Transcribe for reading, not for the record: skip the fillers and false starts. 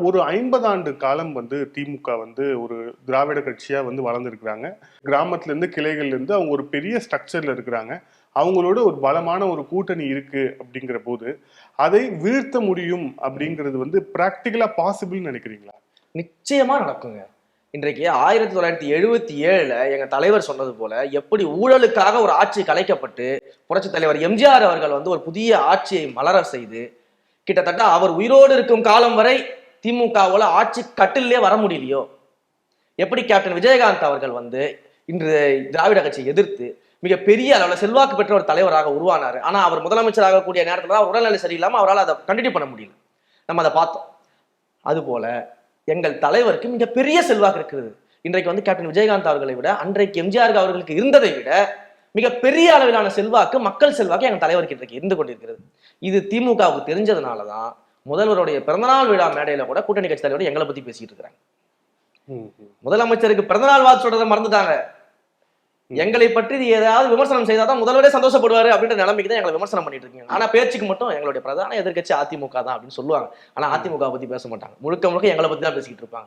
ஒரு 50 ஆண்டு காலம் திமுக ஒரு திராவிட கட்சியா வளர்ந்துருக்கிறாங்க. கிராமத்துல இருந்து கிளைகள்ல இருந்து அவங்க ஒரு பெரிய ஸ்ட்ரக்சர்ல இருக்கிறாங்க. அவங்களோட ஒரு பலமான ஒரு கூட்டணி இருக்கு அப்படிங்கிற போது அதை வீழ்த்த முடியும் அப்படிங்கிறது பிராக்டிகலா பாசிபிள்னு நினைக்கிறீங்களா? நிச்சயமா நடக்குங்க. இன்றைக்கு 1977 எங்க தலைவர் சொன்னது போல எப்படி ஊழலுக்காக ஒரு ஆட்சி கலைக்கப்பட்டு புரட்சி தலைவர் எம்ஜிஆர் அவர்கள் ஒரு புதிய ஆட்சியை மலர செய்து கிட்டத்தட்ட அவர் உயிரோடு இருக்கும் காலம் வரை திமுகவுல ஆட்சி கட்டிலே வர முடியலையோ, எப்படி கேப்டன் விஜயகாந்த் அவர்கள் இன்று திராவிட கட்சியை எதிர்த்து மிகப்பெரிய அளவில் செல்வாக்கு பெற்ற ஒரு தலைவராக உருவானாரு. ஆனா அவர் முதலமைச்சராக கூடிய நேரத்தில் தான் உடல்நிலை சரியில்லாம அவரால் அதை கண்டினியூ பண்ண முடியல. நம்ம அதை பார்த்தோம். அதுபோல எங்கள் தலைவருக்கு மிகப்பெரிய செல்வாக்கு இருக்கிறது. இன்றைக்கு கேப்டன் விஜயகாந்த் அவர்களை விட அன்றைக்கு எம்ஜிஆர் அவர்களுக்கு இருந்ததை விட மிகப்பெரிய அளவிலான செல்வாக்கு, மக்கள் செல்வாக்கு எங்கள் தலைவருக்கு இன்றைக்கு இருந்து கொண்டிருக்கிறது. இது திமுகவுக்கு தெரிஞ்சதுனாலதான் முதல்வருடைய பிறந்தநாள் விழா மேடையில கூட கூட்டணி கட்சி தலைவர் எங்களை பத்தி பேசிட்டு இருக்கிறாங்க. முதலமைச்சருக்கு பிறந்தநாள் வாழ்த்து சொல்றதை மறந்துட்டாங்க. எங்களை பற்றி ஏதாவது விமர்சனம் செய்தாதான் முதல்வரே சந்தோஷப்படுவாரு அப்படின்ற நிலைமைக்கு தான் எங்களை விமர்சனம் பண்ணிட்டு இருக்கீங்க. ஆனா பேச்சுக்கு மட்டும் எங்களுடைய பிரதான எதிர்க்கட்சி அதிமுக தான் அப்படின்னு சொல்லுவாங்க. ஆனா அதிமுக பத்தி பேச மாட்டாங்க. முழுக்க முழுக்க எங்களை பத்தி தான் பேசிக்கிட்டு இருப்பாங்க.